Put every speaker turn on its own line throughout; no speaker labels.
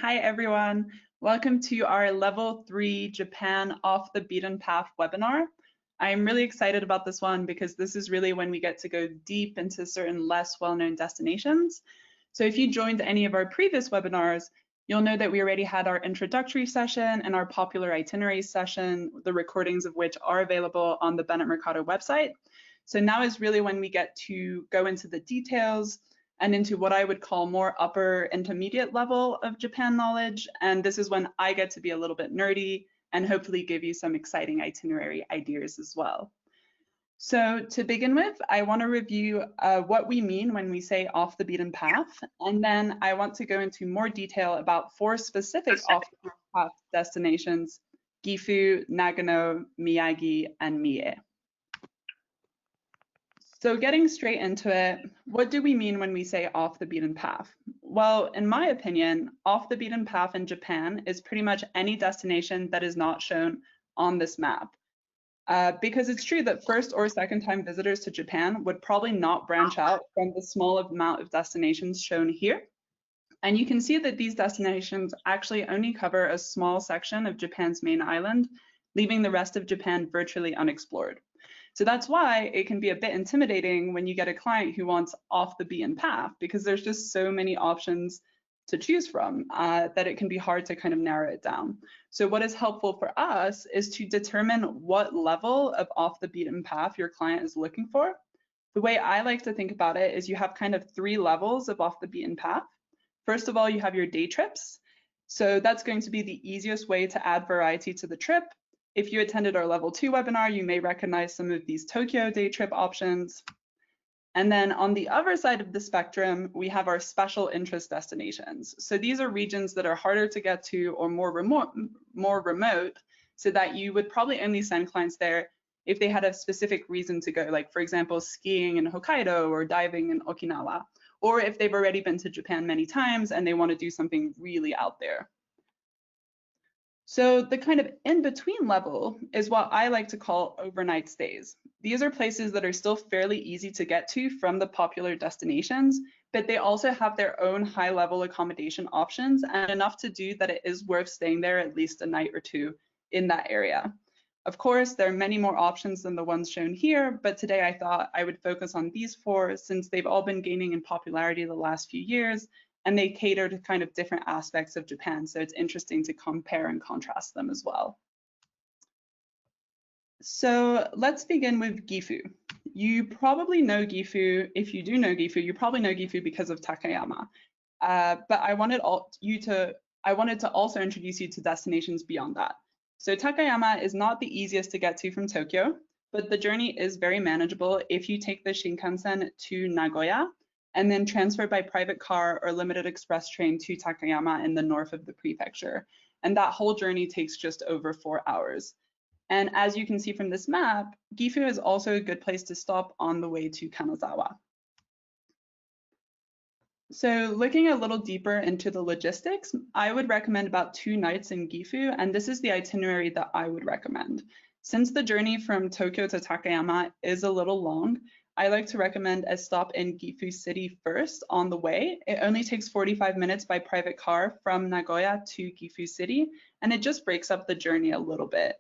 Hi everyone, welcome to our Level 3 Japan Off the Beaten Path webinar. I'm really excited about this one because this is really when we get to go deep into certain less well-known destinations. So if you joined any of our previous webinars, you'll know that we already had our introductory session and our popular itineraries session, the recordings of which are available on the Bennett Mercado website. So now is really when we get to go into the details and into what I would call more upper intermediate level of Japan knowledge. And this is when I get to be a little bit nerdy and hopefully give you some exciting itinerary ideas as well. So to begin with, I want to review what we mean when we say off the beaten path. And then I want to go into more detail about 4 specific off the beaten path destinations: Gifu, Nagano, Miyagi, and Mie. So getting straight into it, what do we mean when we say off the beaten path? Well, in my opinion, off the beaten path in Japan is pretty much any destination that is not shown on this map. Because it's true that first or second time visitors to Japan would probably not branch out from the small amount of destinations shown here. And you can see that these destinations actually only cover a small section of Japan's main island, leaving the rest of Japan virtually unexplored. So that's why it can be a bit intimidating when you get a client who wants off the beaten path, because there's just so many options to choose from that it can be hard to kind of narrow it down. So what is helpful for us is to determine what level of off the beaten path your client is looking for. The way I like to think about it is you have kind of 3 levels of off the beaten path. First of all, you have your day trips. So that's going to be the easiest way to add variety to the trip. If you attended our level 2 webinar, you may recognize some of these Tokyo day trip options. And then on the other side of the spectrum, we have our special interest destinations. So these are regions that are harder to get to or more remote, so that you would probably only send clients there if they had a specific reason to go, like for example, skiing in Hokkaido or diving in Okinawa, or if they've already been to Japan many times and they want to do something really out there. So the kind of in-between level is what I like to call overnight stays. These are places that are still fairly easy to get to from the popular destinations, but they also have their own high-level accommodation options and enough to do that it is worth staying there at least a night or two in that area. Of course, there are many more options than the ones shown here, but today I thought I would focus on these 4 since they've all been gaining in popularity the last few years, and they cater to kind of different aspects of Japan. So it's interesting to compare and contrast them as well. So let's begin with Gifu. You probably know Gifu. If you do know Gifu, you probably know Gifu because of Takayama. But I wanted to also introduce you to destinations beyond that. So Takayama is not the easiest to get to from Tokyo, but the journey is very manageable if you take the Shinkansen to Nagoya and then transfer by private car or limited express train to Takayama in the north of the prefecture. And that whole journey takes just over 4 hours. And as you can see from this map, Gifu is also a good place to stop on the way to Kanazawa. So looking a little deeper into the logistics, I would recommend about 2 nights in Gifu, and this is the itinerary that I would recommend. Since the journey from Tokyo to Takayama is a little long, I like to recommend a stop in Gifu City first on the way. It only takes 45 minutes by private car from Nagoya to Gifu City, and it just breaks up the journey a little bit.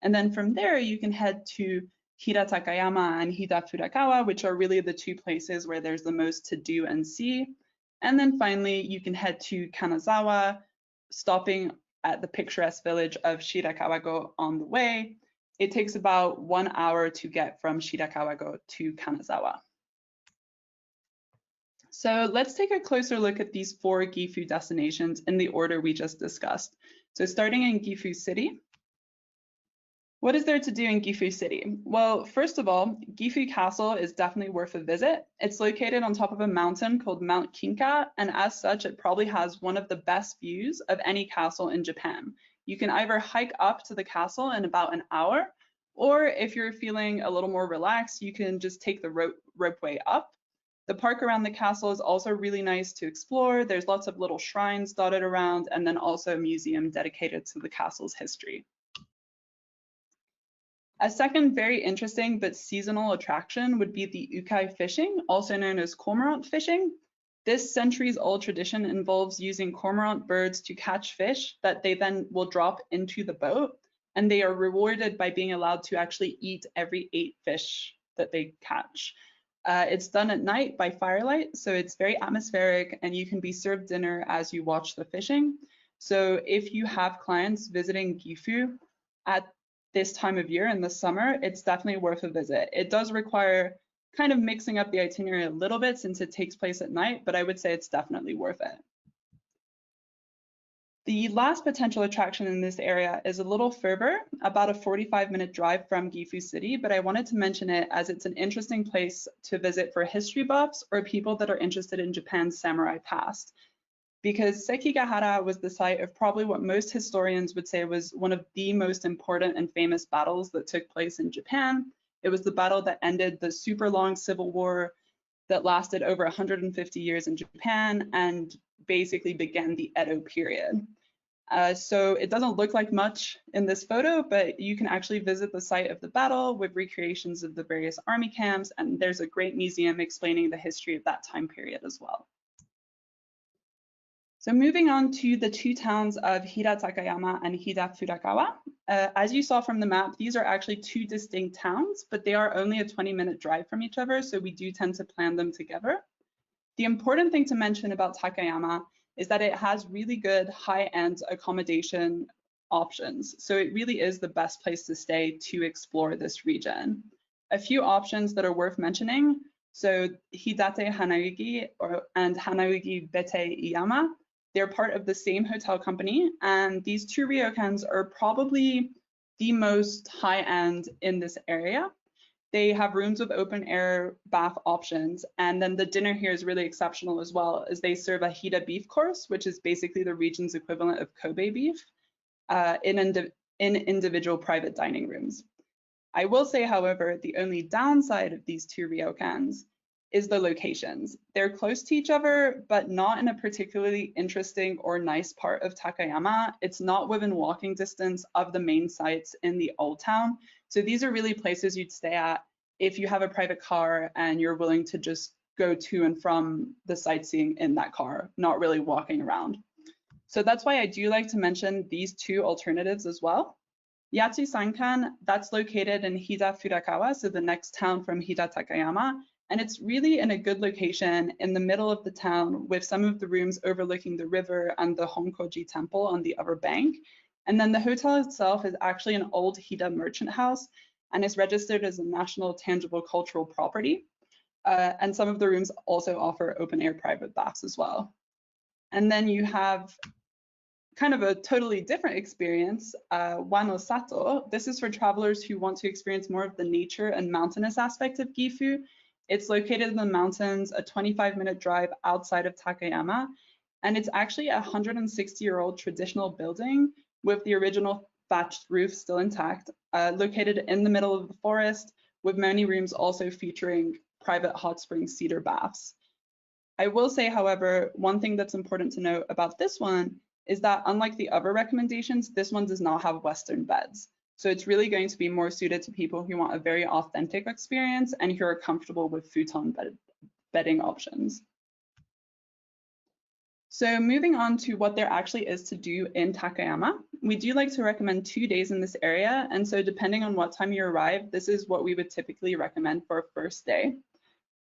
And then from there, you can head to Hida Takayama and Hida Furakawa, which are really the 2 places where there's the most to do and see. And then finally, you can head to Kanazawa, stopping at the picturesque village of Shirakawago on the way. It takes about 1 hour to get from Shirakawago to Kanazawa. So let's take a closer look at these 4 Gifu destinations in the order we just discussed. So starting in Gifu City. What is there to do in Gifu City? Well, first of all, Gifu Castle is definitely worth a visit. It's located on top of a mountain called Mount Kinka, and as such, it probably has one of the best views of any castle in Japan. You can either hike up to the castle in about an hour, or if you're feeling a little more relaxed, you can just take the ropeway up. The park around the castle is also really nice to explore. There's lots of little shrines dotted around, and then also a museum dedicated to the castle's history. A second very interesting but seasonal attraction would be the ukai fishing, also known as cormorant fishing. This centuries-old tradition involves using cormorant birds to catch fish that they then will drop into the boat, and they are rewarded by being allowed to actually eat every 8 fish that they catch. It's done at night by firelight, so it's very atmospheric, and you can be served dinner as you watch the fishing. So if you have clients visiting Gifu at this time of year in the summer, it's definitely worth a visit. It does require kind of mixing up the itinerary a little bit since it takes place at night, but I would say it's definitely worth it. The last potential attraction in this area is a little further, about a 45-minute drive from Gifu City, but I wanted to mention it as it's an interesting place to visit for history buffs or people that are interested in Japan's samurai past. Because Sekigahara was the site of probably what most historians would say was one of the most important and famous battles that took place in Japan. It was the battle that ended the super long civil war that lasted over 150 years in Japan and basically began the Edo period. So it doesn't look like much in this photo, but you can actually visit the site of the battle with recreations of the various army camps, and there's a great museum explaining the history of that time period as well. So moving on to the 2 towns of Hida Takayama and Hida Furakawa. As you saw from the map, these are actually 2 distinct towns, but they are only a 20-minute drive from each other, so we do tend to plan them together. The important thing to mention about Takayama is that it has really good high-end accommodation options. So it really is the best place to stay to explore this region. A few options that are worth mentioning. So Hidate Hanaugi and Hanaugi Bete Iyama, they're part of the same hotel company, and these 2 ryokans are probably the most high-end in this area. They have rooms with open air bath options, and then the dinner here is really exceptional as well, as they serve a Hida beef course, which is basically the region's equivalent of Kobe beef, in individual private dining rooms. I will say, however, the only downside of these 2 ryokans is the locations. They're close to each other, but not in a particularly interesting or nice part of Takayama. It's not within walking distance of the main sites in the old town. So these are really places you'd stay at if you have a private car and you're willing to just go to and from the sightseeing in that car, not really walking around. So that's why I do like to mention these 2 alternatives as well. Yatsu Sankan, that's located in Hida Furakawa, so the next town from Hida Takayama. And it's really in a good location in the middle of the town with some of the rooms overlooking the river and the Honkoji temple on the other bank. And then the hotel itself is actually an old Hida merchant house and is registered as a national tangible cultural property. And some of the rooms also offer open air private baths as well. And then you have kind of a totally different experience, Wano Sato. This is for travelers who want to experience more of the nature and mountainous aspect of Gifu. It's located in the mountains, a 25-minute drive outside of Takayama, and it's actually a 160-year-old traditional building with the original thatched roof still intact, located in the middle of the forest, with many rooms also featuring private hot spring cedar baths. I will say, however, one thing that's important to note about this one is that unlike the other recommendations, this one does not have Western beds. So it's really going to be more suited to people who want a very authentic experience and who are comfortable with futon bedding options. So moving on to what there actually is to do in Takayama, we do like to recommend 2 days in this area. And so depending on what time you arrive, this is what we would typically recommend for a first day.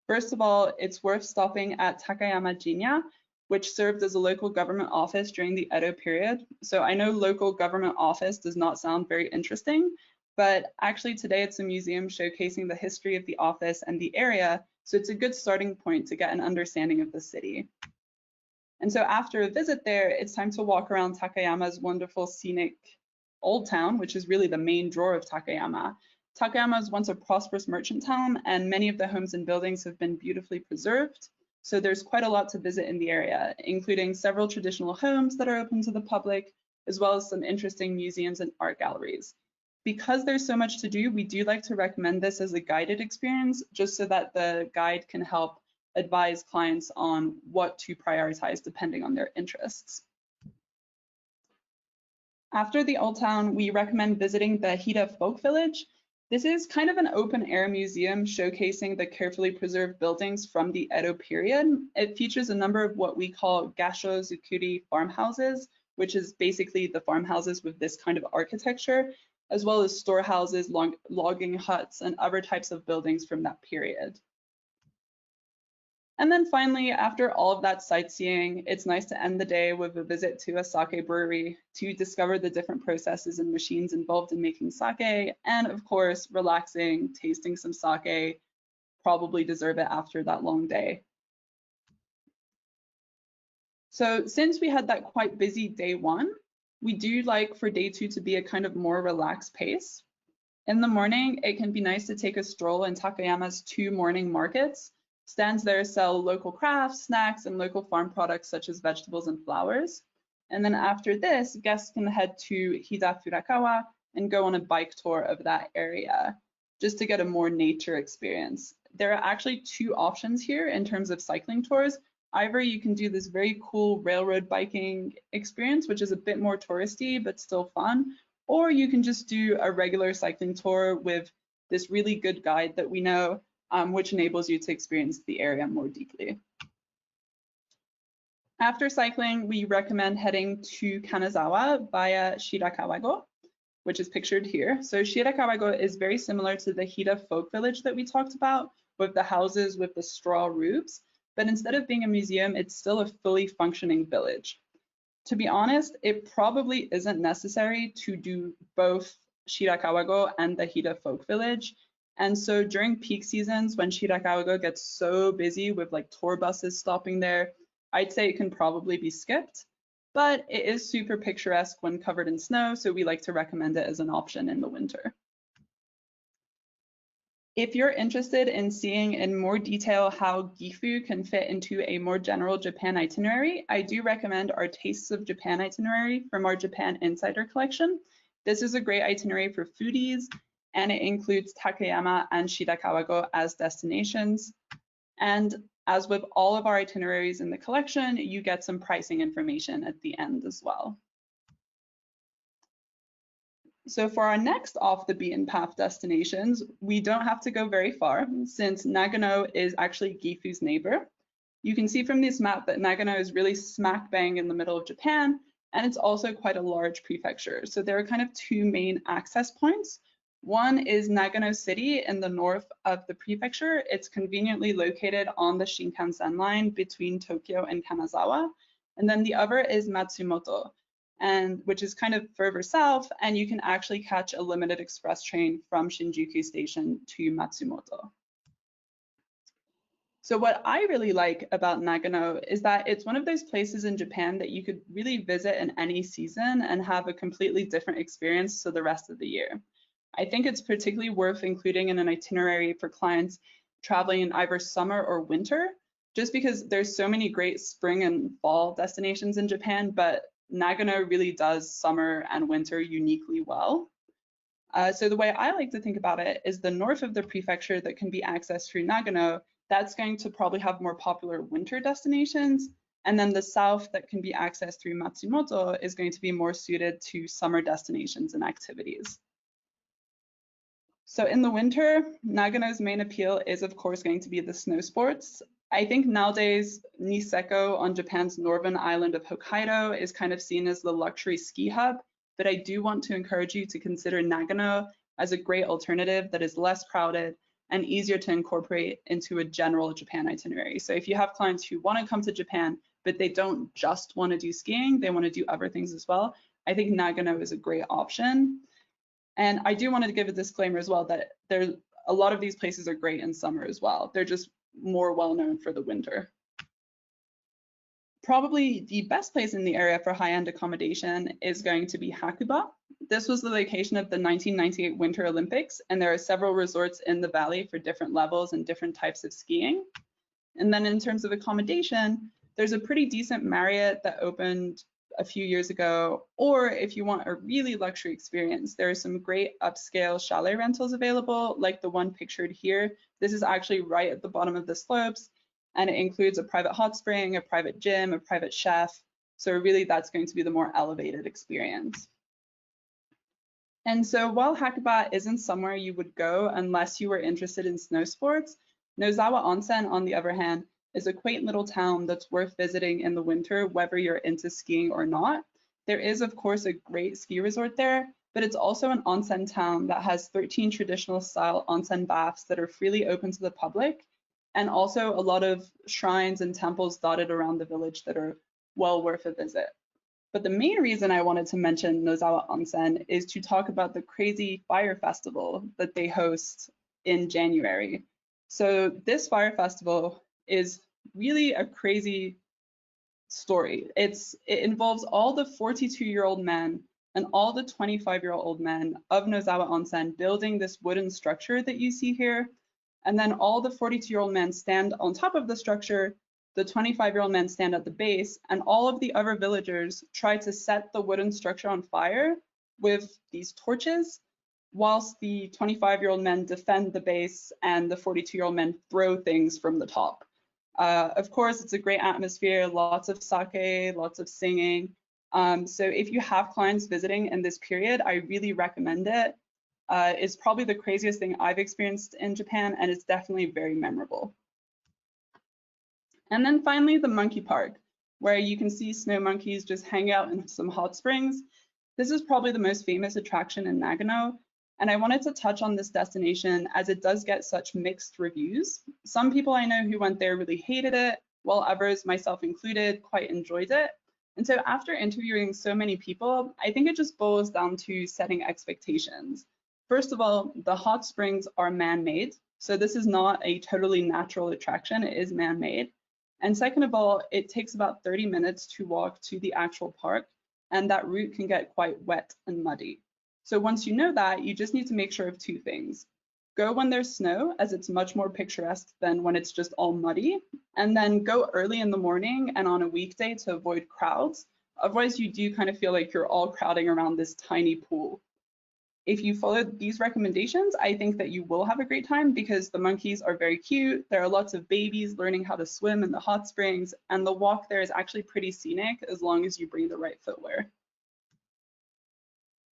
First of all, it's worth stopping at Takayama Jinya, which served as a local government office during the Edo period. So I know local government office does not sound very interesting, but actually today it's a museum showcasing the history of the office and the area, so it's a good starting point to get an understanding of the city. And so after a visit there, it's time to walk around Takayama's wonderful scenic old town, which is really the main draw of Takayama. Takayama was once a prosperous merchant town, and many of the homes and buildings have been beautifully preserved. So there's quite a lot to visit in the area, including several traditional homes that are open to the public, as well as some interesting museums and art galleries. Because there's so much to do, we do like to recommend this as a guided experience, just so that the guide can help advise clients on what to prioritize depending on their interests. After the Old Town, we recommend visiting the Hida Folk Village. This is kind of an open air museum showcasing the carefully preserved buildings from the Edo period. It features a number of what we call gasho zukuri farmhouses, which is basically the farmhouses with this kind of architecture, as well as storehouses, logging huts, and other types of buildings from that period. And then finally, after all of that sightseeing, it's nice to end the day with a visit to a sake brewery to discover the different processes and machines involved in making sake, and of course, relaxing, tasting some sake, probably deserve it after that long day. So since we had that quite busy day one, we do like for day two to be a kind of more relaxed pace. In the morning, it can be nice to take a stroll in Takayama's 2 morning markets. Stands there sell local crafts, snacks, and local farm products such as vegetables and flowers. And then after this, guests can head to Hida Furakawa and go on a bike tour of that area, just to get a more nature experience. There are actually 2 options here in terms of cycling tours. Either you can do this very cool railroad biking experience, which is a bit more touristy, but still fun, or you can just do a regular cycling tour with this really good guide that we know, which enables you to experience the area more deeply. After cycling, we recommend heading to Kanazawa via Shirakawa-go, which is pictured here. So Shirakawa-go is very similar to the Hida folk village that we talked about, with the houses with the straw roofs, but instead of being a museum, it's still a fully functioning village. To be honest, it probably isn't necessary to do both Shirakawa-go and the Hida folk village. And so during peak seasons, when Shirakawa-go gets so busy with like tour buses stopping there, I'd say it can probably be skipped, but it is super picturesque when covered in snow, so we like to recommend it as an option in the winter. If you're interested in seeing in more detail how Gifu can fit into a more general Japan itinerary, I do recommend our Tastes of Japan itinerary from our Japan Insider collection. This is a great itinerary for foodies, and it includes Takayama and Shirakawa-go as destinations. And as with all of our itineraries in the collection, you get some pricing information at the end as well. So for our next off the beaten path destinations, we don't have to go very far since Nagano is actually Gifu's neighbor. You can see from this map that Nagano is really smack bang in the middle of Japan, and it's also quite a large prefecture. So there are kind of 2 main access points. One is Nagano City in the north of the prefecture. It's conveniently located on the Shinkansen line between Tokyo and Kanazawa. And then the other is Matsumoto, which is kind of further south, and you can actually catch a limited express train from Shinjuku Station to Matsumoto. So what I really like about Nagano is that it's one of those places in Japan that you could really visit in any season and have a completely different experience to the rest of the year. I think it's particularly worth including in an itinerary for clients traveling in either summer or winter, just because there's so many great spring and fall destinations in Japan, but Nagano really does summer and winter uniquely well. So the way I like to think about it is the north of the prefecture that can be accessed through Nagano, that's going to probably have more popular winter destinations. And then the south that can be accessed through Matsumoto is going to be more suited to summer destinations and activities. So in the winter, Nagano's main appeal is of course going to be the snow sports. I think nowadays Niseko on Japan's northern island of Hokkaido is kind of seen as the luxury ski hub, but I do want to encourage you to consider Nagano as a great alternative that is less crowded and easier to incorporate into a general Japan itinerary. So if you have clients who want to come to Japan, but they don't just want to do skiing, they want to do other things as well, I think Nagano is a great option. And I do want to give a disclaimer as well that a lot of these places are great in summer as well. They're just more well known for the winter. Probably the best place in the area for high-end accommodation is going to be Hakuba. This was the location of the 1998 Winter Olympics, and there are several resorts in the valley for different levels and different types of skiing. And then in terms of accommodation, there's a pretty decent Marriott that opened a few years ago, or if you want a really luxury experience, there are some great upscale chalet rentals available, like the one pictured here. This is actually right at the bottom of the slopes, and it includes a private hot spring, a private gym, a private chef. So really that's going to be the more elevated experience. And so while Hakuba isn't somewhere you would go unless you were interested in snow sports, Nozawa Onsen, on the other hand, is a quaint little town that's worth visiting in the winter, whether you're into skiing or not. There is, of course, a great ski resort there, but it's also an onsen town that has 13 traditional style onsen baths that are freely open to the public, and also a lot of shrines and temples dotted around the village that are well worth a visit. But the main reason I wanted to mention Nozawa Onsen is to talk about the crazy fire festival that they host in January. So this fire festival is really a crazy story. It involves all the 42-year-old men and all the 25-year-old men of Nozawa Onsen building this wooden structure that you see here. And then all the 42-year-old men stand on top of the structure, the 25-year-old men stand at the base, and all of the other villagers try to set the wooden structure on fire with these torches, whilst the 25-year-old men defend the base and the 42-year-old men throw things from the top. Of course, it's a great atmosphere, lots of sake, lots of singing. So if you have clients visiting in this period, I really recommend it. It's probably the craziest thing I've experienced in Japan, and it's definitely very memorable. And then finally, the monkey park, where you can see snow monkeys just hang out in some hot springs. This is probably the most famous attraction in Nagano, and I wanted to touch on this destination as it does get such mixed reviews. Some people I know who went there really hated it, while others, myself included, quite enjoyed it. And so after interviewing so many people, I think it just boils down to setting expectations. First of all, the hot springs are man-made, so this is not a totally natural attraction, it is man-made. And second of all, it takes about 30 minutes to walk to the actual park, and that route can get quite wet and muddy. So once you know that, you just need to make sure of two things. Go when there's snow, as it's much more picturesque than when it's just all muddy, and then go early in the morning and on a weekday to avoid crowds. Otherwise, you do kind of feel like you're all crowding around this tiny pool. If you follow these recommendations, I think that you will have a great time because the monkeys are very cute. There are lots of babies learning how to swim in the hot springs, and the walk there is actually pretty scenic as long as you bring the right footwear.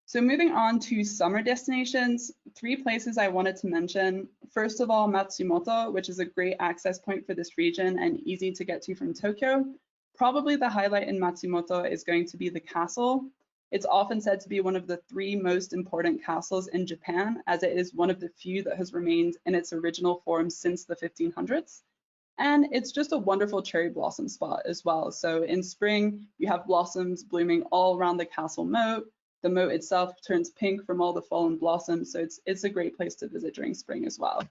So moving on to summer destinations, 3 places I wanted to mention. First of all, Matsumoto, which is a great access point for this region and easy to get to from Tokyo. Probably the highlight in Matsumoto is going to be the castle. It's often said to be one of the 3 most important castles in Japan, as it is one of the few that has remained in its original form since the 1500s. And it's just a wonderful cherry blossom spot as well. So in spring, you have blossoms blooming all around the castle moat. The moat itself turns pink from all the fallen blossoms, so it's a great place to visit during spring as well.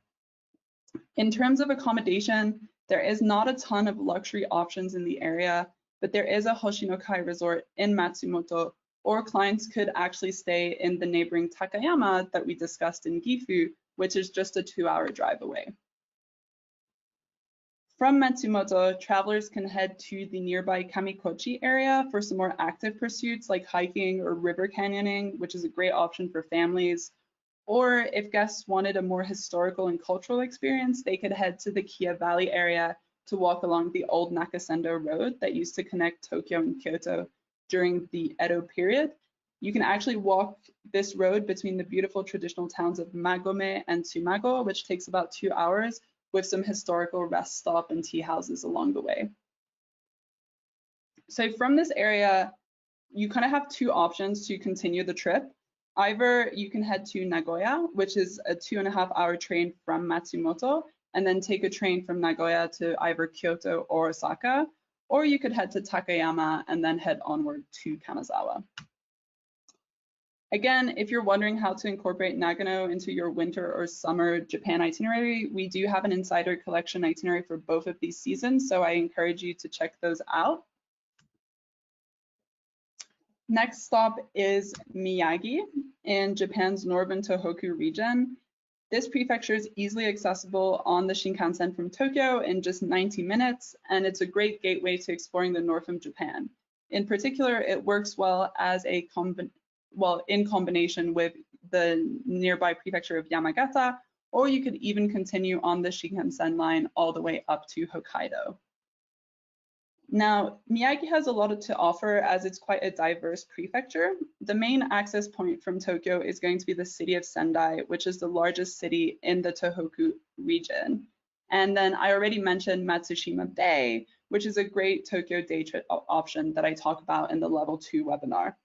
In terms of accommodation, there is not a ton of luxury options in the area, but there is a Hoshinokai resort in Matsumoto, or clients could actually stay in the neighboring Takayama that we discussed in Gifu, which is just a 2-hour drive away. From Matsumoto, travelers can head to the nearby Kamikochi area for some more active pursuits like hiking or river canyoning, which is a great option for families. Or if guests wanted a more historical and cultural experience, they could head to the Kia Valley area to walk along the old Nakasendo Road that used to connect Tokyo and Kyoto during the Edo period. You can actually walk this road between the beautiful traditional towns of Magome and Tsumago, which takes about 2 hours, with some historical rest stop and tea houses along the way. So from this area, you kind of have 2 options to continue the trip. Either you can head to Nagoya, which is a 2.5-hour train from Matsumoto, and then take a train from Nagoya to either Kyoto or Osaka, or you could head to Takayama and then head onward to Kanazawa. Again, if you're wondering how to incorporate Nagano into your winter or summer Japan itinerary, we do have an insider collection itinerary for both of these seasons, so I encourage you to check those out. Next stop is Miyagi in Japan's northern Tohoku region. This prefecture is easily accessible on the Shinkansen from Tokyo in just 90 minutes, and it's a great gateway to exploring the north of Japan. In particular, it works well as a in combination with the nearby prefecture of Yamagata, or you could even continue on the Shinkansen line all the way up to Hokkaido. Now, Miyagi has a lot to offer as it's quite a diverse prefecture. The main access point from Tokyo is going to be the city of Sendai, which is the largest city in the Tohoku region. And then I already mentioned Matsushima Bay, which is a great Tokyo day trip option that I talk about in the level 2 webinar.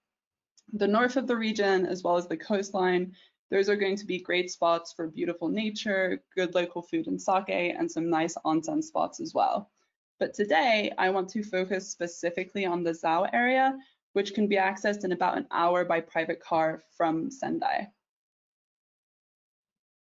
The north of the region, as well as the coastline, those are going to be great spots for beautiful nature, good local food and sake, and some nice onsen spots as well. But today, I want to focus specifically on the Zao area, which can be accessed in about an hour by private car from Sendai.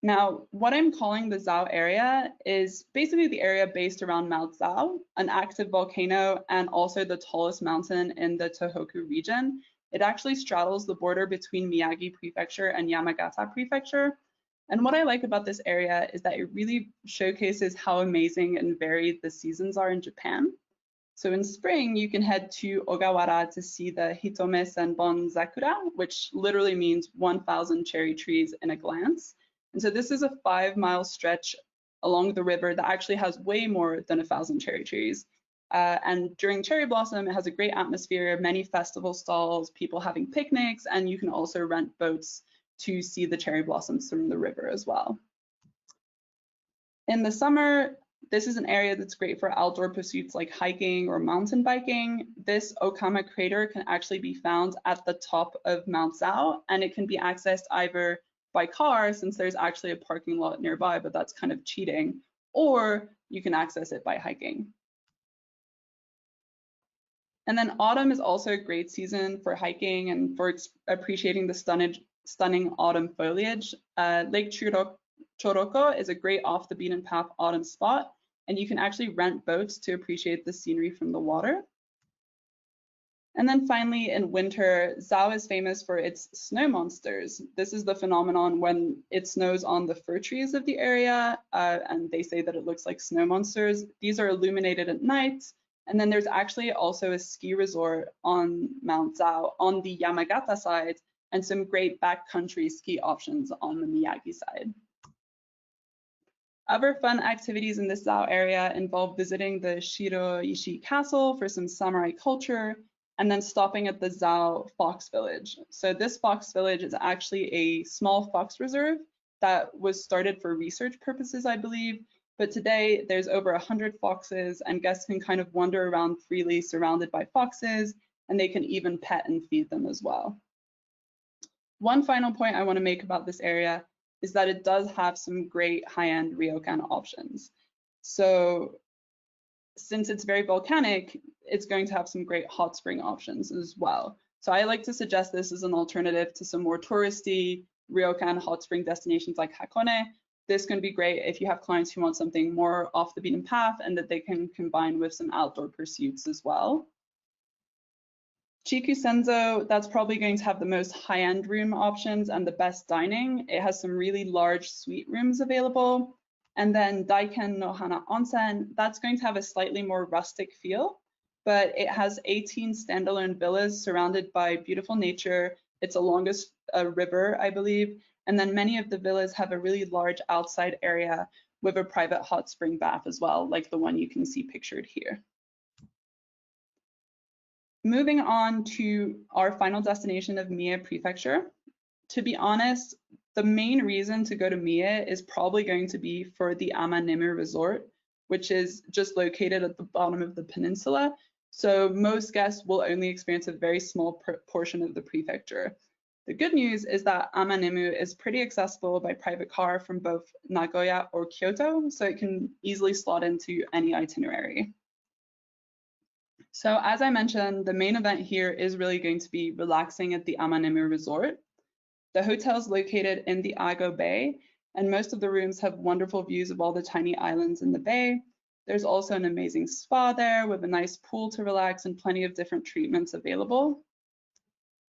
Now, what I'm calling the Zao area is basically the area based around Mount Zao, an active volcano and also the tallest mountain in the Tohoku region. It actually straddles the border between Miyagi Prefecture and Yamagata Prefecture. And what I like about this area is that it really showcases how amazing and varied the seasons are in Japan. So in spring, you can head to Ogawara to see the Hitome Senbon Zakura, which literally means 1,000 cherry trees in a glance. And so this is a 5-mile stretch along the river that actually has way more than 1,000 cherry trees. And during cherry blossom, it has a great atmosphere, many festival stalls, people having picnics, and you can also rent boats to see the cherry blossoms from the river as well. In the summer, this is an area that's great for outdoor pursuits like hiking or mountain biking. This Okama crater can actually be found at the top of Mount Zao, and it can be accessed either by car, since there's actually a parking lot nearby, but that's kind of cheating, or you can access it by hiking. And then autumn is also a great season for hiking and for appreciating the stunning autumn foliage. Lake Choroko is a great off the beaten path autumn spot, and you can actually rent boats to appreciate the scenery from the water. And then finally, in winter, Zao is famous for its snow monsters. This is the phenomenon when it snows on the fir trees of the area, and they say that it looks like snow monsters. These are illuminated at night. And then there's actually also a ski resort on Mount Zao on the Yamagata side, and some great backcountry ski options on the Miyagi side. Other fun activities in this Zao area involve visiting the Shiroishi Castle for some samurai culture, and then stopping at the Zao Fox Village. So this fox village is actually a small fox reserve that was started for research purposes, I believe. But today there's over 100 foxes, and guests can kind of wander around freely surrounded by foxes, and they can even pet and feed them as well. One final point I want to make about this area is that it does have some great high-end ryokan options. So since it's very volcanic, it's going to have some great hot spring options as well. So I like to suggest this as an alternative to some more touristy ryokan hot spring destinations like Hakone. This can be great if you have clients who want something more off the beaten path and that they can combine with some outdoor pursuits as well. Chikusenzo, that's probably going to have the most high-end room options and the best dining. It has some really large suite rooms available. And then Daiken no Hana Onsen, that's going to have a slightly more rustic feel, but it has 18 standalone villas surrounded by beautiful nature. It's along a river, I believe. And then many of the villas have a really large outside area with a private hot spring bath as well, like the one you can see pictured here. Moving on to our final destination of Mie Prefecture. To be honest, the main reason to go to Mie is probably going to be for the Amanemu Resort, which is just located at the bottom of the peninsula. So most guests will only experience a very small portion of the prefecture. The good news is that Amanemu is pretty accessible by private car from both Nagoya or Kyoto, so it can easily slot into any itinerary. So as I mentioned, the main event here is really going to be relaxing at the Amanemu Resort. The hotel is located in the Ago Bay, and most of the rooms have wonderful views of all the tiny islands in the bay. There's also an amazing spa there with a nice pool to relax and plenty of different treatments available.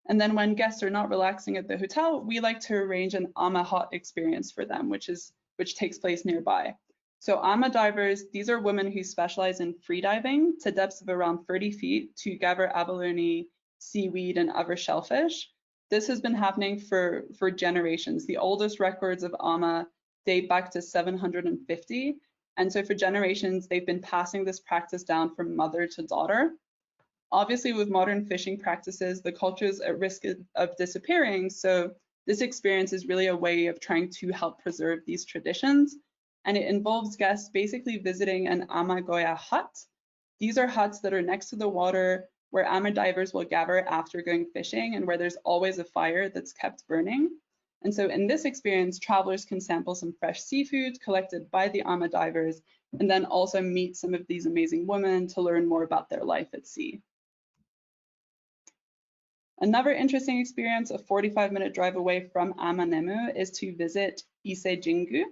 And then when guests are not relaxing at the hotel, we like to arrange an Ama hot experience for them, which takes place nearby. So Ama divers, these are women who specialize in free diving to depths of around 30 feet to gather abalone, seaweed, and other shellfish. This has been happening for generations. The oldest records of Ama date back to 750, And so for generations, they've been passing this practice down from mother to daughter. Obviously, with modern fishing practices, the culture is at risk of disappearing. So this experience is really a way of trying to help preserve these traditions. And it involves guests basically visiting an amagoya hut. These are huts that are next to the water where ama divers will gather after going fishing and where there's always a fire that's kept burning. And so in this experience, travelers can sample some fresh seafood collected by the ama divers and then also meet some of these amazing women to learn more about their life at sea. Another interesting experience, a 45-minute drive away from Amanemu, is to visit Ise Jingu.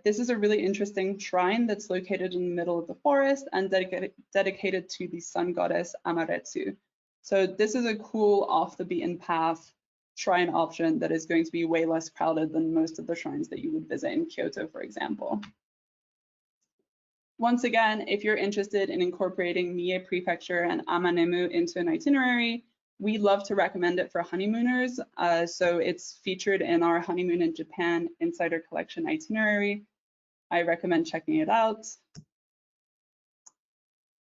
This is a really interesting shrine that's located in the middle of the forest and dedicated to the sun goddess Amaretsu. So this is a cool off the beaten path shrine option that is going to be way less crowded than most of the shrines that you would visit in Kyoto, for example. Once again, if you're interested in incorporating Mie Prefecture and Amanemu into an itinerary, we love to recommend it for honeymooners. So it's featured in our Honeymoon in Japan Insider Collection itinerary. I recommend checking it out.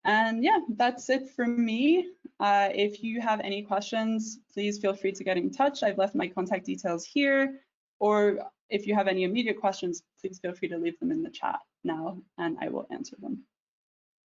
And yeah, that's it from me. If you have any questions, please feel free to get in touch. I've left my contact details here. Or if you have any immediate questions, please feel free to leave them in the chat now, and I will answer them.